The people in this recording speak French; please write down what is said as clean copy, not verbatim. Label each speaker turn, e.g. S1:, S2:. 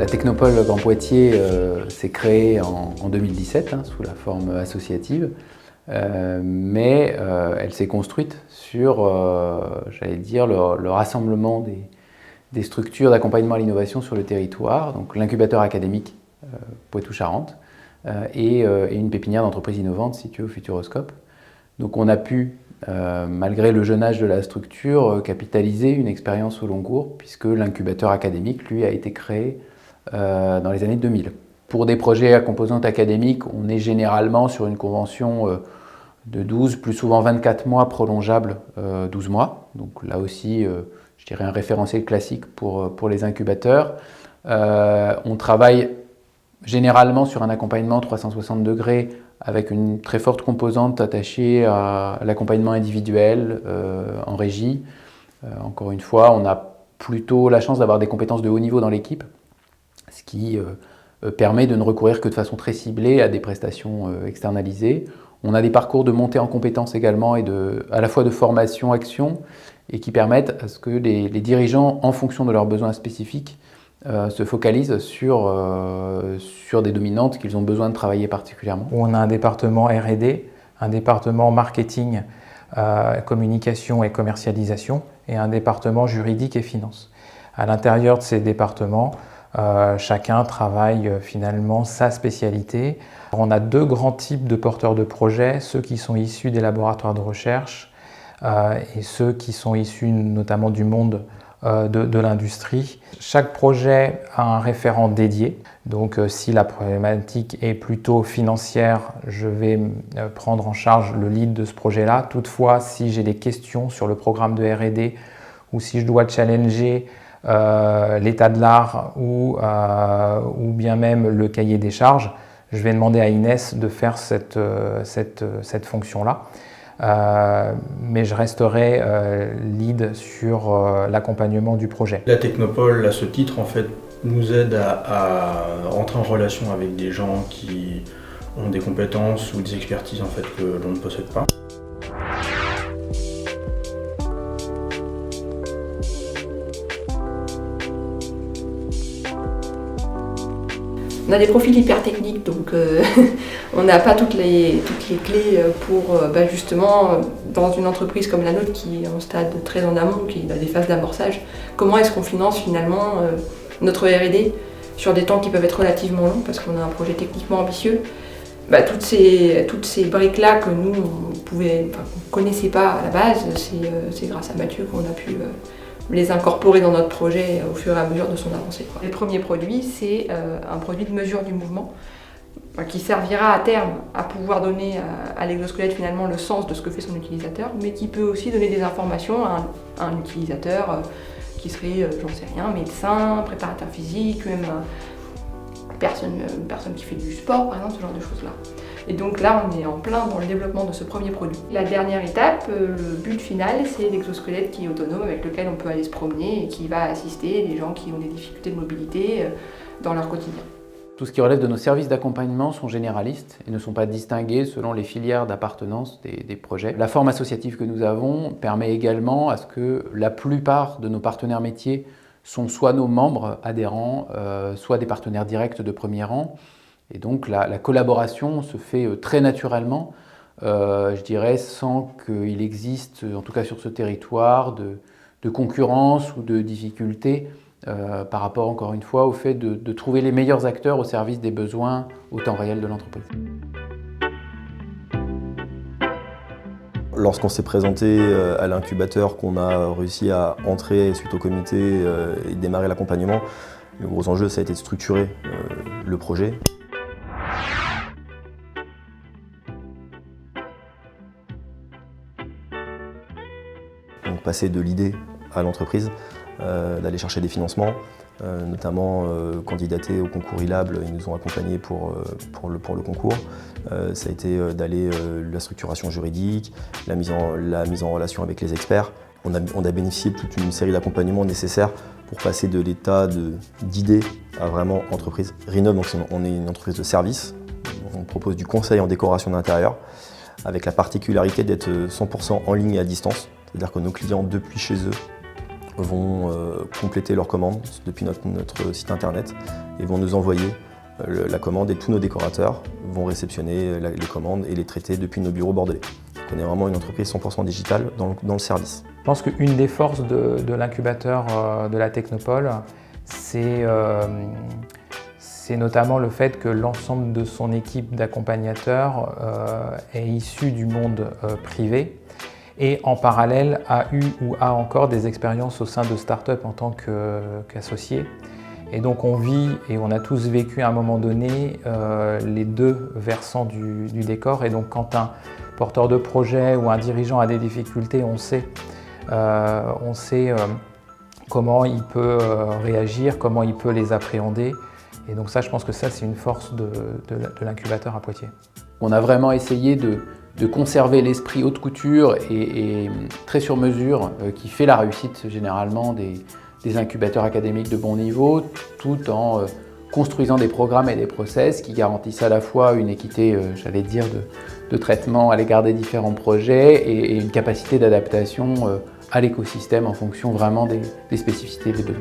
S1: La Technopole Grand Poitiers s'est créée en 2017 sous la forme associative, mais elle s'est construite sur, j'allais dire, le rassemblement des structures d'accompagnement à l'innovation sur le territoire, donc l'incubateur académique Poitou-Charentes et une pépinière d'entreprises innovantes située au Futuroscope. Donc on a pu, malgré le jeune âge de la structure, capitaliser une expérience au long cours, puisque l'incubateur académique, lui, a été créé dans les années 2000. Pour des projets à composante académique, on est généralement sur une convention de 12, plus souvent 24 mois, prolongeable 12 mois. Donc là aussi, je dirais un référentiel classique pour les incubateurs. On travaille généralement sur un accompagnement 360 degrés avec une très forte composante attachée à l'accompagnement individuel en régie. Encore une fois, on a plutôt la chance d'avoir des compétences de haut niveau dans l'équipe, ce qui permet de ne recourir que de façon très ciblée à des prestations externalisées. On a des parcours de montée en compétences également et à la fois de formation-action et qui permettent à ce que les dirigeants, en fonction de leurs besoins spécifiques, se focalisent sur des dominantes qu'ils ont besoin de travailler particulièrement.
S2: On a un département R&D, un département marketing, communication et commercialisation et un département juridique et finance. À l'intérieur de ces départements, chacun travaille finalement sa spécialité. On a deux grands types de porteurs de projets, ceux qui sont issus des laboratoires de recherche et ceux qui sont issus notamment du monde de l'industrie. Chaque projet a un référent dédié. Donc si la problématique est plutôt financière, je vais prendre en charge le lead de ce projet-là. Toutefois, si j'ai des questions sur le programme de R&D ou si je dois challenger l'état de l'art ou bien même le cahier des charges, je vais demander à Inès de faire cette fonction-là. Mais je resterai lead sur l'accompagnement du projet.
S3: La Technopole, à ce titre, en fait, nous aide à rentrer en relation avec des gens qui ont des compétences ou des expertises en fait, que l'on ne possède pas.
S4: On a des profils hyper techniques, donc on n'a pas toutes les clés pour justement, dans une entreprise comme la nôtre qui est en stade très en amont, qui a des phases d'amorçage, comment est-ce qu'on finance finalement notre R&D sur des temps qui peuvent être relativement longs parce qu'on a un projet techniquement ambitieux. Toutes ces briques-là que nous, on ne connaissait pas à la base, c'est grâce à Mathieu qu'on a pu les incorporer dans notre projet au fur et à mesure de son avancée. Le premier produit, c'est un produit de mesure du mouvement qui servira à terme à pouvoir donner à l'exosquelette finalement le sens de ce que fait son utilisateur, mais qui peut aussi donner des informations à un utilisateur qui serait, j'en sais rien, médecin, préparateur physique, même une personne qui fait du sport, par exemple, ce genre de choses-là. Et donc là, on est en plein dans le développement de ce premier produit. La dernière étape, le but final, c'est l'exosquelette qui est autonome, avec lequel on peut aller se promener et qui va assister les gens qui ont des difficultés de mobilité dans leur quotidien.
S1: Tout ce qui relève de nos services d'accompagnement sont généralistes et ne sont pas distingués selon les filières d'appartenance des projets. La forme associative que nous avons permet également à ce que la plupart de nos partenaires métiers sont soit nos membres adhérents, soit des partenaires directs de premier rang. Et donc la collaboration se fait très naturellement, je dirais, sans qu'il existe, en tout cas sur ce territoire, de concurrence ou de difficultés par rapport, encore une fois, au fait de trouver les meilleurs acteurs au service des besoins au temps réel de l'entreprise.
S5: Lorsqu'on s'est présenté à l'incubateur, qu'on a réussi à entrer suite au comité et démarrer l'accompagnement, le gros enjeu, ça a été de structurer le projet. Donc passer de l'idée à l'entreprise, d'aller chercher des financements, notamment candidater au concours ILAB, ils nous ont accompagnés pour le concours. Ça a été d'aller la structuration juridique, la mise en relation avec les experts. On a bénéficié de toute une série d'accompagnements nécessaires pour passer de l'état d'idée à vraiment entreprise. Rinov, donc on est une entreprise de service. On propose du conseil en décoration d'intérieur avec la particularité d'être 100% en ligne et à distance. C'est-à-dire que nos clients, depuis chez eux, vont compléter leur commande depuis notre site internet et vont nous envoyer la commande, et tous nos décorateurs vont réceptionner les commandes et les traiter depuis nos bureaux bordelais. Donc on est vraiment une entreprise 100% digitale dans le service.
S2: Je pense qu'une des forces de l'incubateur de la Technopole, c'est notamment le fait que l'ensemble de son équipe d'accompagnateurs est issu du monde privé et en parallèle a eu ou a encore des expériences au sein de start-up en tant qu'associé. Et donc on vit et on a tous vécu à un moment donné les deux versants du décor. Et donc quand un porteur de projet ou un dirigeant a des difficultés, on sait comment il peut réagir, comment il peut les appréhender. Et donc ça, je pense que ça, c'est une force de l'incubateur à Poitiers.
S1: On a vraiment essayé de conserver l'esprit haute couture et très sur mesure qui fait la réussite généralement des incubateurs académiques de bon niveau, tout en construisant des programmes et des process qui garantissent à la fois une équité, j'allais dire, de traitement à l'égard des différents projets et une capacité d'adaptation à l'écosystème en fonction vraiment des spécificités des besoins.